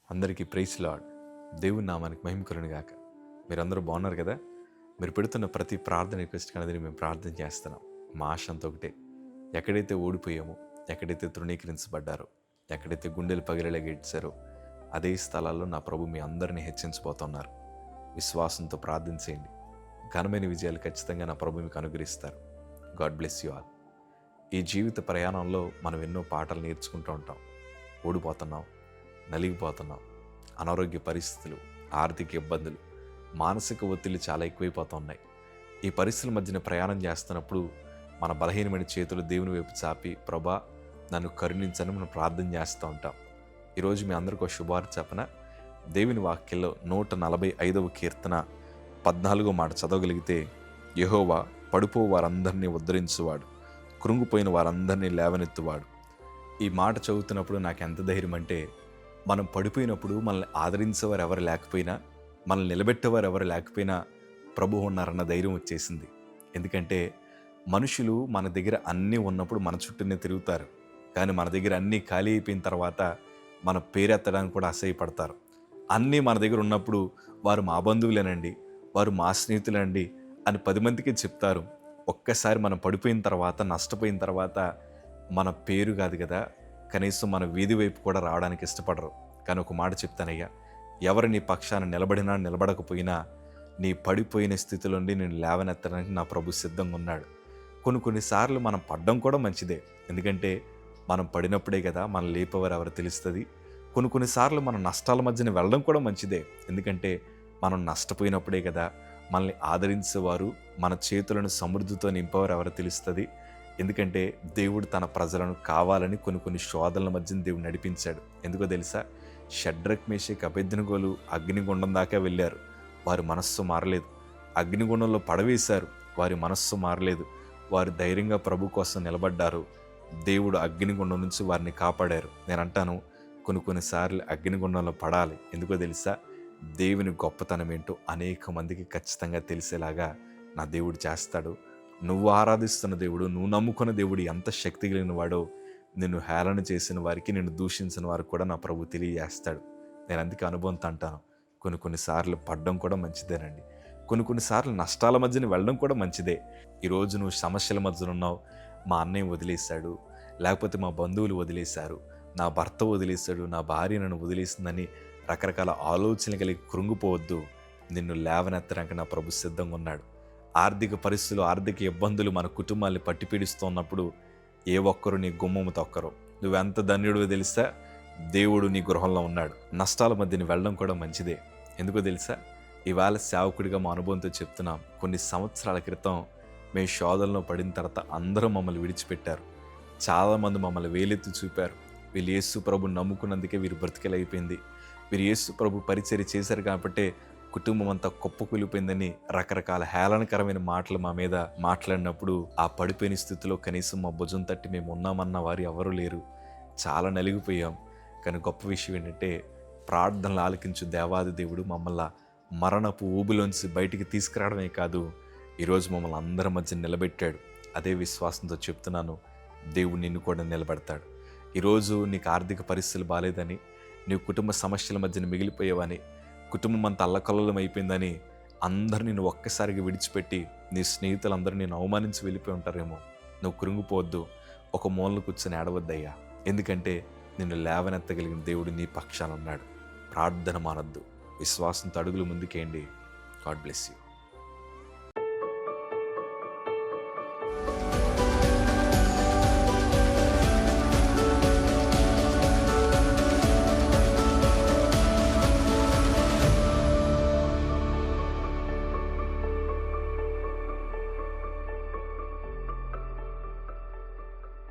అందరికీ praise lord. దేవుని నామానికి మహిమ కలుగును గాక. మీరందరూ బాగున్నారు కదా? మీరు పెడుతున్న ప్రతి ప్రార్థన రిక్వెస్ట్ అనేది మేము ప్రార్థన చేస్తున్నాం. మా ఆశ అంతా ఒకటే, ఎక్కడైతే ఓడిపోయామో, ఎక్కడైతే తృణీకరించబడ్డారో, ఎక్కడైతే గుండెలు పగిలేలాగా ఏడ్చారో అదే స్థలాల్లో నా ప్రభు మీ అందరినీ హెచ్చించబోతున్నారు. విశ్వాసంతో ప్రార్థించేయండి. ఘనమైన విజయాలు ఖచ్చితంగా నా ప్రభు మీకు అనుగ్రహిస్తారు. God bless you all. ఈ జీవిత ప్రయాణంలో మనం ఎన్నో పాఠాలు నేర్చుకుంటూ ఉంటాం. ఓడిపోతున్నాం, నలిగిపోతున్నాం, అనారోగ్య పరిస్థితులు, ఆర్థిక ఇబ్బందులు, మానసిక ఒత్తిళ్ళు చాలా ఎక్కువైపోతూ ఉన్నాయి. ఈ పరిస్థితుల మధ్యన ప్రయాణం చేస్తున్నప్పుడు మన బలహీనమైన చేతులు దేవుని వైపు చాపి, ప్రభా నన్ను కరుణించని మనం ప్రార్థన చేస్తూ ఉంటాం. ఈరోజు మీ అందరికీ ఒక శుభవార్త చెప్పన. దేవుని వాక్యంలో 145వ కీర్తన 14వ మాట చదవగలిగితే, యెహోవా పడిపో వారందరినీ ఉద్ధరించువాడు, కృంగిపోయిన వారందరినీ లేవనెత్తువాడు. ఈ మాట చదువుతున్నప్పుడు నాకు ఎంత ధైర్యం అంటే, మనం పడిపోయినప్పుడు మనల్ని ఆదరించేవారు ఎవరు లేకపోయినా, మనల్ని నిలబెట్టేవారు ఎవరు లేకపోయినా ప్రభువు ఉన్నారన్న ధైర్యం వచ్చేసింది. ఎందుకంటే మనుషులు మన దగ్గర అన్నీ ఉన్నప్పుడు మన చుట్టూనే తిరుగుతారు, కానీ మన దగ్గర అన్నీ ఖాళీ అయిపోయిన తర్వాత మన పేరెత్తడానికి కూడా అసహ్యపడతారు. అన్నీ మన దగ్గర ఉన్నప్పుడు వారు మా బంధువులేనండి, వారు మా స్నేహితులండి అని 10 మందికి చెప్తారు. ఒక్కసారి మనం పడిపోయిన తర్వాత, నష్టపోయిన తర్వాత మన పేరు కాదు కదా, కనీసం మన వీధి వైపు కూడా రావడానికి ఇష్టపడరు. కానీ ఒక మాట చెప్తానయ్యా, ఎవరు నీ పక్షాన నిలబడినా నిలబడకపోయినా నీ పడిపోయిన స్థితిలో నుండి నేను లేవనెత్తడానికి నా ప్రభు సిద్ధంగా ఉన్నాడు. కొన్నిసార్లు మనం పడ్డం కూడా మంచిదే, ఎందుకంటే మనం పడినప్పుడే కదా మనం లేపేవారు ఎవరు తెలుస్తుంది. కొన్నిసార్లు మన నష్టాల మధ్యన వెళ్ళడం కూడా మంచిదే, ఎందుకంటే మనం నష్టపోయినప్పుడే కదా మనల్ని ఆదరించేవారు, మన చేతులను సమృద్ధితో నింపేవారు ఎవరు తెలుస్తుంది. ఎందుకంటే దేవుడు తన ప్రజలను కావాలని కొన్ని శోధనల మధ్యన దేవుడు నడిపించాడు. ఎందుకో తెలుసా? షడ్రక్, మేషక్, అబేద్నెగోలు అగ్నిగుండం దాకా వెళ్ళారు, వారి మనస్సు మారలేదు. అగ్నిగుండంలో పడవేశారు, వారి మనస్సు మారలేదు. వారు ధైర్యంగా ప్రభు కోసం నిలబడ్డారు. దేవుడు అగ్నిగుండం నుంచి వారిని కాపాడారు. నేను అంటాను, కొన్నిసార్లు అగ్నిగుండంలో పడాలి. ఎందుకో తెలుసా? దేవుని గొప్పతనం ఏంటో అనేక మందికి ఖచ్చితంగా తెలిసేలాగా నా దేవుడు చేస్తాడు. నువ్వు ఆరాధిస్తున్న దేవుడు, నువ్వు నమ్ముకున్న దేవుడు ఎంత శక్తి కలిగిన వాడో నిన్ను హేళన చేసిన వారికి, నిన్ను దూషించిన వారికి కూడా నా ప్రభు తెలియజేస్తాడు. నేను అందుకే అనుభవంతో అంటాను, కొన్నిసార్లు పడ్డం కూడా మంచిదేనండి. కొన్నిసార్లు నష్టాల మధ్యన వెళ్ళడం కూడా మంచిదే. ఈరోజు నువ్వు సమస్యల మధ్యన ఉన్నావు, మా అన్నయ్య వదిలేశాడు, లేకపోతే మా బంధువులు వదిలేశారు, నా భర్త వదిలేశాడు, నా భార్య నన్ను వదిలేసిందని రకరకాల ఆలోచనలు కలిగి కృంగిపోవద్దు. నిన్ను లేవనెత్తడానికి నా ప్రభు సిద్ధంగా ఉన్నాడు. ఆర్థిక పరిస్థితులు, ఆర్థిక ఇబ్బందులు మన కుటుంబాన్ని పట్టిపీడిస్తున్నప్పుడు ఏ ఒక్కరు నీ గుమ్మము తొక్కరు. నువ్వెంత ధన్యుడివో తెలుసా? దేవుడు నీ గృహంలో ఉన్నాడు. నష్టాల మధ్యని వెళ్ళడం కూడా మంచిదే. ఎందుకో తెలుసా? ఇవాళ సేవకుడిగా మా అనుభవంతో చెప్తున్నాం. కొన్ని సంవత్సరాల క్రితం మేము శోధనలో పడిన తర్వాత అందరూ మమ్మల్ని విడిచిపెట్టారు. చాలామంది మమ్మల్ని వేలెత్తి చూపారు. వీళ్ళు యేసు ప్రభుని నమ్ముకున్నందుకే వీరు బ్రతికలైపోయింది, వీరు యేసు ప్రభు పరిచర్య చేశారు కాబట్టి కుటుంబం అంతా కుప్పకూలిపోయిందని రకరకాల హేళనకరమైన మాటలు మా మీద మాట్లాడినప్పుడు, ఆ పడిపోయిన స్థితిలో కనీసం మా భుజం తట్టి మేము ఉన్నామన్న వారు ఎవరూ లేరు. చాలా నలిగిపోయాం. కానీ గొప్ప విషయం ఏంటంటే, ప్రార్థనలు ఆలకించు దేవాది దేవుడు మమ్మల్ని మరణపు ఊబిలోంచి బయటికి తీసుకురావడమే కాదు, ఈరోజు మమ్మల్ని అందరి మధ్య నిలబెట్టాడు. అదే విశ్వాసంతో చెప్తున్నాను, దేవుడు నిన్ను కూడా నిలబెడతాడు. ఈరోజు నీకు ఆర్థిక పరిస్థితులు బాగాలేదని, నీవు కుటుంబ సమస్యల మధ్యన మిగిలిపోయేవని, కుటుంబం అంతా అల్లకల్లోలం అయిపోయిందని అందరినీ నువ్వు ఒక్కసారిగా విడిచిపెట్టి నీ స్నేహితులందరూ నేను అవమానించి వెళ్ళిపోయి ఉంటారేమో. నువ్వు కృంగిపోవద్దు, ఒక మూలను కూర్చొని ఏడవద్దయ్యా. ఎందుకంటే నిన్ను లేవనెత్తగలిగిన దేవుడు నీ పక్షాన ఉన్నాడు. ప్రార్థన మానద్దు, విశ్వాసంతో అడుగులు ముందుకేయండి. God bless you.